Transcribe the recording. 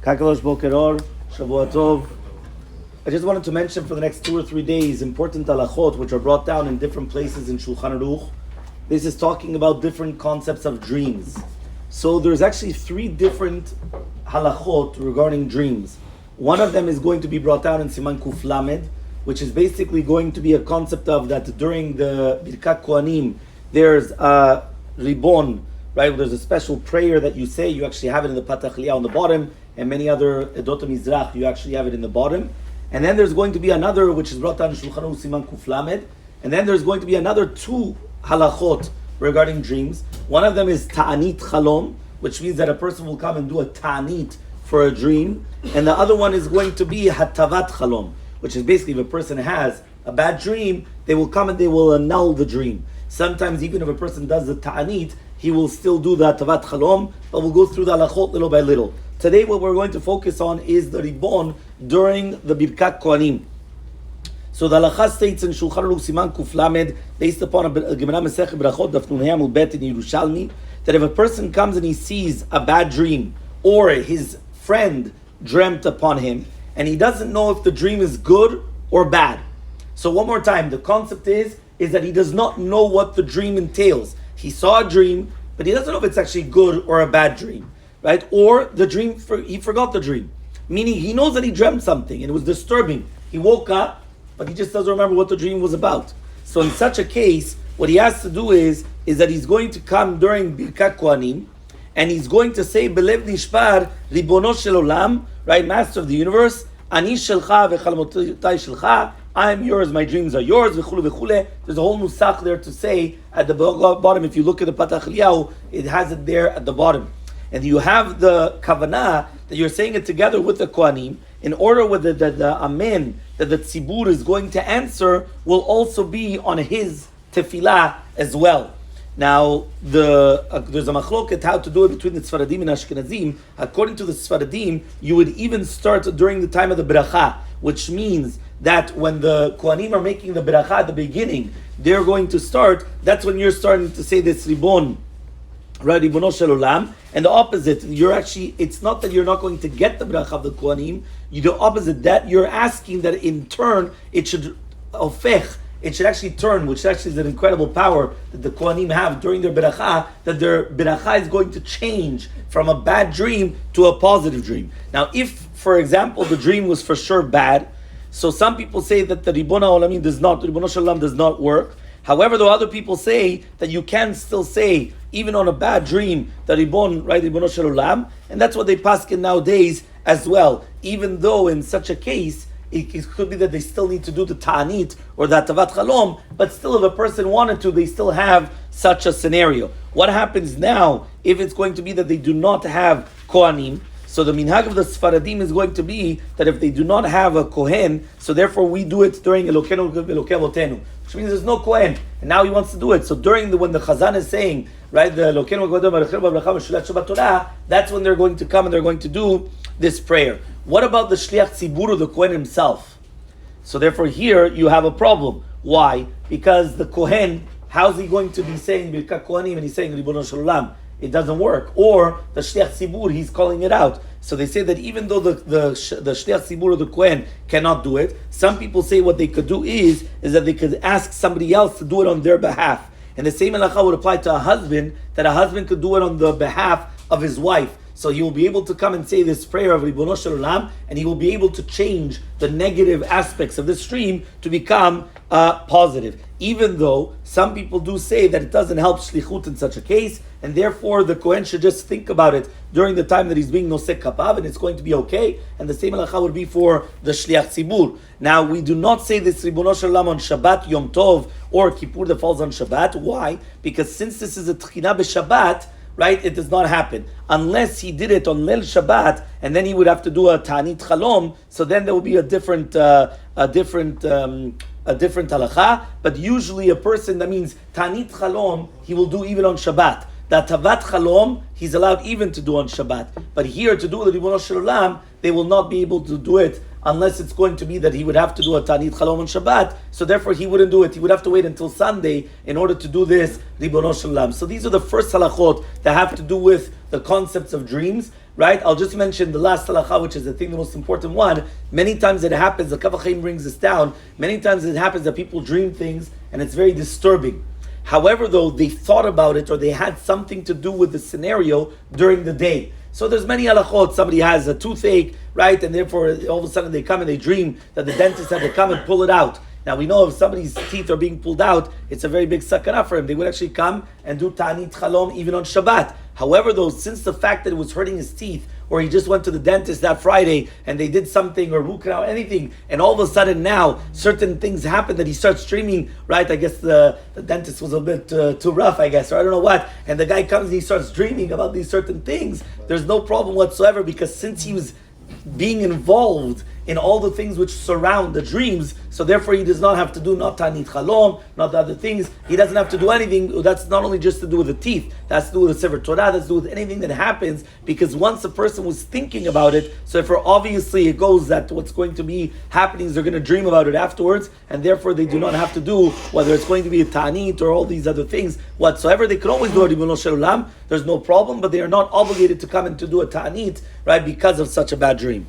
Kakalosh Boker Or, Shavua Tov. I just wanted to mention for the next 2 or 3 days important halachot which are brought down in different places in Shulchan Aruch. This is talking about different concepts of dreams. So there's actually 3 different halachot regarding dreams. One of them is going to be brought down in Siman Kuf Lamed, which is basically going to be a concept of that during the Birkat Kohanim, there's a ribon, right? There's a special prayer that you say. You actually have it in the Patach Liyah on the bottom, and many other Edot Mizrach, you actually have it in the bottom. And then there's going to be another, which is brought down in Shulchan Aruch Siman Kuf Lamed. And then there's going to be another 2 halachot regarding dreams. One of them is Ta'anit Chalom, which means that a person will come and do a Ta'anit for a dream. And the other one is going to be Hatavat Chalom, which is basically if a person has a bad dream, they will come and they will annul the dream. Sometimes even if a person does the ta'anit, he will still do the tavat chalom, but we'll go through the halachot little by little. Today what we're going to focus on is the ribon during the Birkat Kohanim. So the halacha states in Shulchan Aruch Siman Kuf Lamed, based upon a Gemara Masechet Berachot Daf Nun Hey Amud Bet in Yerushalmi, that if a person comes and he sees a bad dream, or his friend dreamt upon him, and he doesn't know if the dream is good or bad. So one more time, the concept is that he does not know what the dream entails. He saw a dream, but he doesn't know if it's actually good or a bad dream, right? Or the dream, he forgot the dream. Meaning he knows that he dreamt something and it was disturbing. He woke up, but he just doesn't remember what the dream was about. So in such a case, what he has to do is that he's going to come during Birkat Kohanim, and he's going to say, Belev Nishbar, Ribono Shel Olam, right, Master of the Universe, Ani Shelcha v'chalmotai Shelcha, I am yours, my dreams are yours, v'chule v'chule. There's a whole nusach there to say at the bottom. If you look at the Patach Liyah, it has it there at the bottom. And you have the kavanah that you're saying it together with the Kohanim, in order with the amen that the tzibur is going to answer will also be on his tefillah as well. Now, there's a machloket how to do it between the Sfaradim and Ashkenazim. According to the Sfaradim, you would even start during the time of the bracha, which means that when the Kohanim are making the bracha at the beginning, they're going to start, that's when you're starting to say this Ribon, right, Ribono Shel Olam. And the opposite, it's not that you're not going to get the bracha of the Kohanim, the opposite, that you're asking that in turn, it should ofech, it should actually turn, which actually is an incredible power that the Kohanim have during their beracha, that their beracha is going to change from a bad dream to a positive dream. Now, if, for example, the dream was for sure bad, so some people say that the Ribono Olamim Ribono Shel Olam does not work. However, though other people say that you can still say, even on a bad dream, the Ribon, right, Ribono Shel Olam, and that's what they paskin nowadays as well. Even though in such a case, it could be that they still need to do the ta'anit or the tavat chalom, but still if a person wanted to, they still have such a scenario. What happens now if it's going to be that they do not have kohanim? So the minhag of the Sfaradim is going to be that if they do not have a kohen, so therefore we do it during Elokenu Elokei Avotenu, which means there's no kohen, and now he wants to do it. So when the Chazan is saying, right, the Elokenu Shabbat Torah, that's when they're going to come and they're going to do this prayer. What about the Shliach Tzibur, the Kohen himself? So therefore here you have a problem. Why? Because the Kohen, how's he going to be saying Birkat Kohanim and he's saying Ribono Shel Olam? It doesn't work. Or the Shliach Tzibur, he's calling it out. So they say that even though the Shliach Tzibur or the Kohen cannot do it, some people say what they could do is that they could ask somebody else to do it on their behalf. And the same halacha would apply to a husband, that a husband could do it on the behalf of his wife. So he will be able to come and say this prayer of Ribono Shel Olam, and he will be able to change the negative aspects of this dream to become positive. Even though some people do say that it doesn't help shlichut in such a case, and therefore the Kohen should just think about it during the time that he's being nosek kapav, and it's going to be okay. And the same halacha would be for the shliach tzibur. Now we do not say this Ribono Shel Olam on Shabbat, Yom Tov, or Kippur that falls on Shabbat. Why? Because since this is a tchina b'Shabbat, right, it does not happen unless he did it on Leil Shabbat, and then he would have to do a Ta'anit Chalom. So then there will be a different halacha. But usually a person, that means Ta'anit Chalom, he will do even on Shabbat. The Tavat Chalom, he's allowed even to do on Shabbat. But here to do the Ribono Shel Olam, they will not be able to do it unless it's going to be that he would have to do a Ta'anit Chalom on Shabbat, so therefore he wouldn't do it. He would have to wait until Sunday in order to do this Ribono Shel Olam. So these are the first halachot that have to do with the concepts of dreams. right? I'll just mention the last halacha, which is I think the most important one. Many times it happens, the Kaf HaChaim brings this down, many times it happens that people dream things and it's very disturbing. However, though, they thought about it or they had something to do with the scenario during the day. So there's many halachot. Somebody has a toothache, right? And therefore, all of a sudden they come and they dream that the dentist had to come and pull it out. Now we know if somebody's teeth are being pulled out, it's a very big sakana for him. They would actually come and do ta'anit chalom even on Shabbat. However, though, since the fact that it was hurting his teeth, or he just went to the dentist that Friday and they did something or root canal, anything, and all of a sudden now certain things happen that he starts dreaming, right? I guess the dentist was a bit too rough, I guess, or I don't know what, and the guy comes and he starts dreaming about these certain things. There's no problem whatsoever, because since he was being involved in all the things which surround the dreams, so therefore he does not have to do not tanit chalom, not the other things. He doesn't have to do anything. That's not only just to do with the teeth, that's to do with the Sefer Torah, that's to do with anything that happens, because once a person was thinking about it, so if obviously it goes that what's going to be happening is they're going to dream about it afterwards, and therefore they do not have to do, whether it's going to be a ta'anit or all these other things whatsoever. They can always do a ribono shel olam, there's no problem, but they are not obligated to come and to do a ta'anit, right, because of such a bad dream.